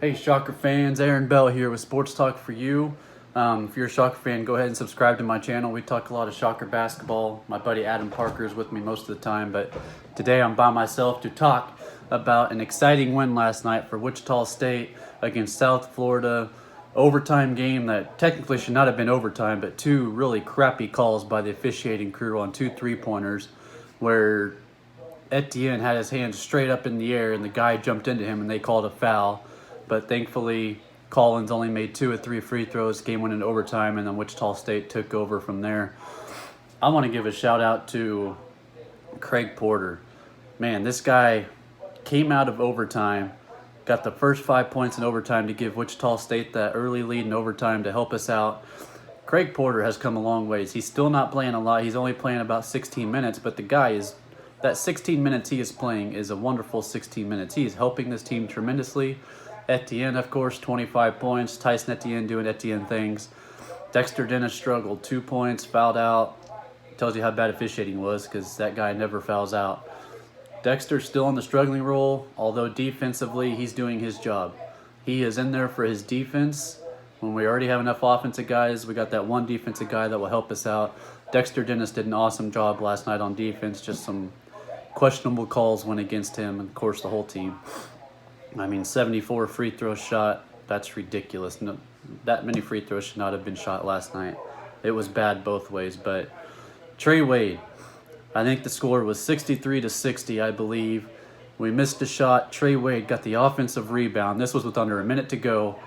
Hey, Shocker fans, Aaron Bell here with Sports Talk for You. If you're a Shocker fan, go ahead and subscribe to my channel. We talk a lot of Shocker basketball. My buddy Adam Parker is with me most of the time, but today I'm by myself to talk about an exciting win last night for Wichita State against South Florida. Overtime game that technically should not have been overtime, but two really crappy calls by the officiating crew on two three-pointers where Etienne had his hands straight up in the air and the guy jumped into him and they called a foul. But thankfully, Collins only made 2 of 3 free throws, game went into overtime, and then Wichita State took over from there. I want to give a shout out to Craig Porter. Man, this guy came out of overtime, got the first 5 points in overtime to give Wichita State that early lead in overtime to help us out. Craig Porter has come a long ways. He's still not playing a lot. He's only playing about 16 minutes, but the guy is, that 16 minutes he is playing is a wonderful 16 minutes. He is helping this team tremendously. Etienne, of course, 25 points. Tyson Etienne doing Etienne things. Dexter Dennis struggled, 2 points, fouled out. Tells you how bad officiating was because that guy never fouls out. Dexter's still on the struggling role, although defensively he's doing his job. He is in there for his defense. When we already have enough offensive guys, we got that one defensive guy that will help us out. Dexter Dennis did an awesome job last night on defense. Just some questionable calls went against him and, of course, the whole team. 74 free throw shot, that's ridiculous. No, that many free throws should not have been shot last night. It was bad both ways, but Trey Wade, I think the score was 63-60, I believe. We missed a shot. Trey Wade got the offensive rebound. This was with under a minute to go.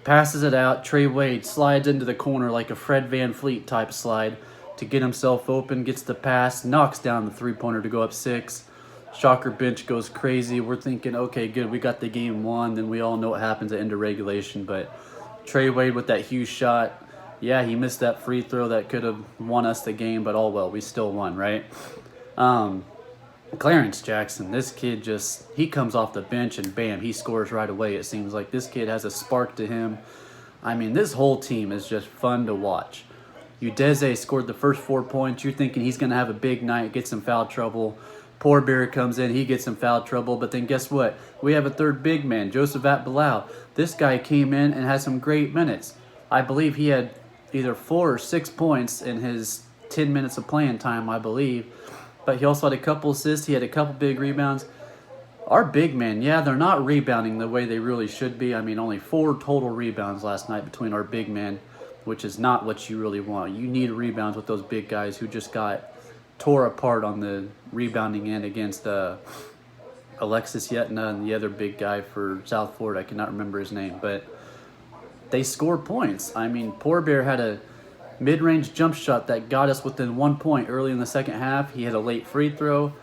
Passes it out. Trey Wade slides into the corner like a Fred VanVleet type slide to get himself open, gets the pass, knocks down the three-pointer to go up 6. Shocker bench goes crazy. We're thinking, okay, good, we got the game won. Then we all know what happens at end of regulation. But Trey Wade with that huge shot, yeah, he missed that free throw that could have won us the game, but all well, we still won, right? Clarence Jackson, this kid he comes off the bench and bam, he scores right away. It seems like this kid has a spark to him. This whole team is just fun to watch. Udeze scored the first 4 points. You're thinking he's going to have a big night, get some foul trouble. Poor Bear comes in, he gets some foul trouble, but then guess what? We have a third big man, Joseph Atbalau. This guy came in and had some great minutes. I believe he had either 4 or 6 points in his 10 minutes of playing time, I believe. But he also had a couple assists, he had a couple big rebounds. Our big men, yeah, they're not rebounding the way they really should be. Only 4 total rebounds last night between our big men, which is not what you really want. You need rebounds with those big guys who just got tore apart on the rebounding end against Alexis Yetna and the other big guy for South Florida. I cannot remember his name, but they scored points. Poor Bear had a mid-range jump shot that got us within 1 point early in the second half. He had a late free throw.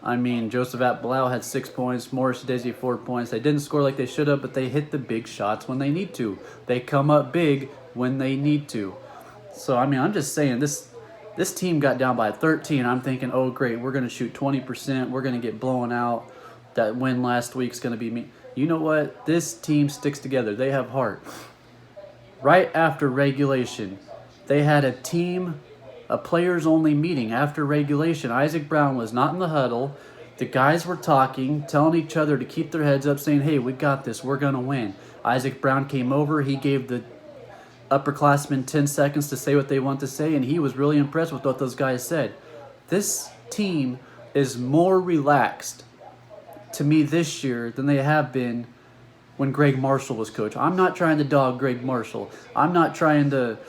Joseph Atbalau had 6 points, Morris Desi 4 points. They didn't score like they should have, but they hit the big shots when they need to. They come up big when they need to. So, I'm just saying, this team got down by 13. I'm thinking, oh, great, we're going to shoot 20%. We're going to get blown out. That win last week's going to be me. You know what? This team sticks together. They have heart. Right after regulation, they had a players-only meeting after regulation. Isaac Brown was not in the huddle. The guys were talking, telling each other to keep their heads up, saying, hey, we got this. We're going to win. Isaac Brown came over. He gave the upperclassmen 10 seconds to say what they want to say, and he was really impressed with what those guys said. This team is more relaxed to me this year than they have been when Greg Marshall was coach. I'm not trying to dog Greg Marshall. I'm not trying to,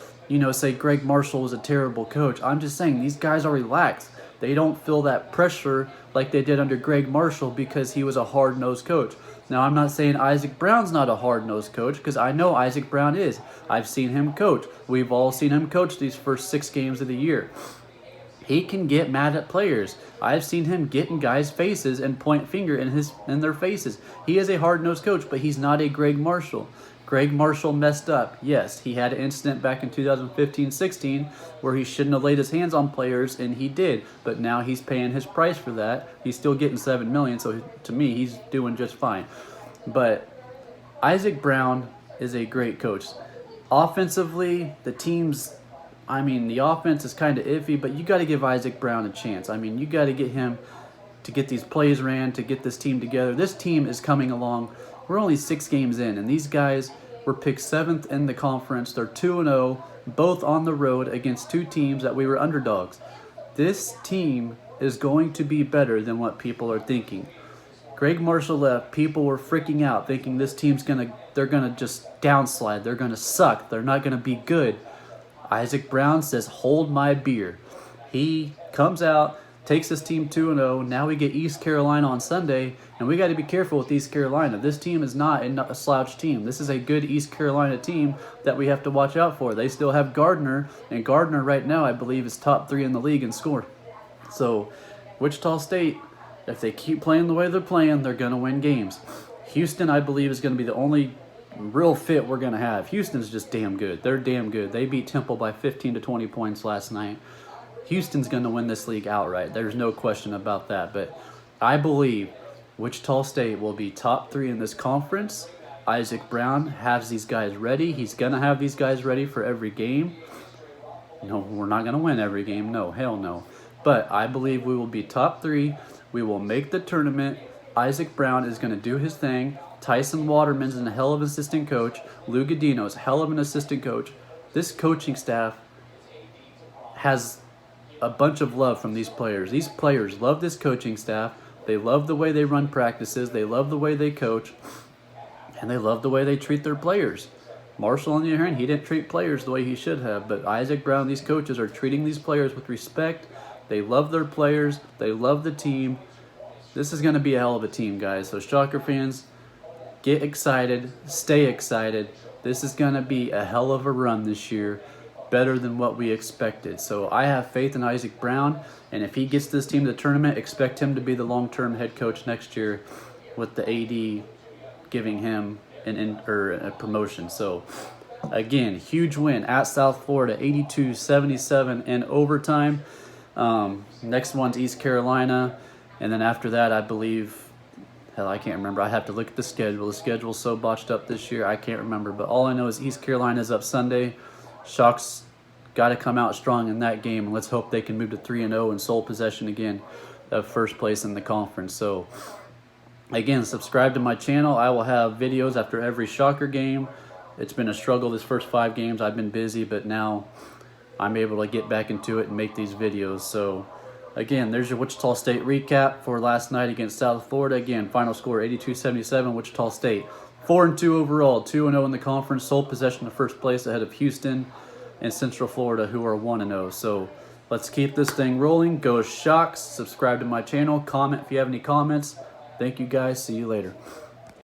say Greg Marshall was a terrible coach. I'm just saying these guys are relaxed. They don't feel that pressure like they did under Greg Marshall because he was a hard-nosed coach. Now, I'm not saying Isaac Brown's not a hard-nosed coach because I know Isaac Brown is. I've seen him coach. We've all seen him coach these first 6 games of the year. He can get mad at players. I've seen him get in guys' faces and point finger in their faces. He is a hard-nosed coach, but he's not a Greg Marshall. Greg Marshall messed up. Yes, he had an incident back in 2015-16 where he shouldn't have laid his hands on players, and he did. But now he's paying his price for that. He's still getting $7 million, so to me, he's doing just fine. But Isaac Brown is a great coach. Offensively, the offense is kind of iffy, but you got to give Isaac Brown a chance. You got to get him to get these plays ran, to get this team together. This team is coming along We're only 6 games in, and these guys were picked 7th in the conference. They're 2-0, both on the road against 2 teams that we were underdogs. This team is going to be better than what people are thinking. Greg Marshall left, people were freaking out, thinking this team's they're gonna just downslide, they're gonna suck, they're not gonna be good. Isaac Brown says, hold my beer. He comes out, takes his team 2-0. Now we get East Carolina on Sunday, and we got to be careful with East Carolina. This team is not a slouch team. This is a good East Carolina team that we have to watch out for. They still have Gardner, and Gardner right now I believe is top 3 in the league in score. So Wichita State, if they keep playing the way they're playing, they're going to win games. Houston, I believe, is going to be the only real fit we're going to have. Houston's just damn good. They're damn good. They beat Temple by 15 to 20 points last night. Houston's going to win this league outright. There's no question about that. But I believe Wichita State will be top 3 in this conference. Isaac Brown has these guys ready. He's going to have these guys ready for every game. No, we're not going to win every game. No, hell no. But I believe we will be top 3. We will make the tournament. Isaac Brown is going to do his thing. Tyson Waterman's a hell of an assistant coach. Lou Godino's a hell of an assistant coach. This coaching staff has a bunch of love from these players. These players love this coaching staff. They love the way they run practices. They love the way they coach. And they love the way they treat their players. Marshall, on the other hand, he didn't treat players the way he should have. But Isaac Brown, these coaches are treating these players with respect. They love their players. They love the team. This is going to be a hell of a team, guys. So Shocker fans, get excited. Stay excited. This is going to be a hell of a run this year. Better than what we expected. So I have faith in Isaac Brown, and if he gets this team to the tournament, expect him to be the long-term head coach next year with the AD giving him a promotion. So again, huge win at South Florida, 82-77 in overtime. Next one's East Carolina, and then after that, I believe, hell, I can't remember. I have to look at the schedule. The schedule's so botched up this year, I can't remember. But all I know is East Carolina's up Sunday. Shox got to come out strong in that game. Let's hope they can move to 3-0 and sole possession again of first place in the conference. So, again, subscribe to my channel. I will have videos after every Shocker game. It's been a struggle this first 5 games. I've been busy, but now I'm able to get back into it and make these videos. So, again, there's your Wichita State recap for last night against South Florida. Again, final score 82-77, Wichita State. 4-2 overall, 2-0 in the conference, sole possession of first place ahead of Houston and Central Florida, who are 1-0. So let's keep this thing rolling. Go Shox. Subscribe to my channel. Comment if you have any comments. Thank you guys. See you later.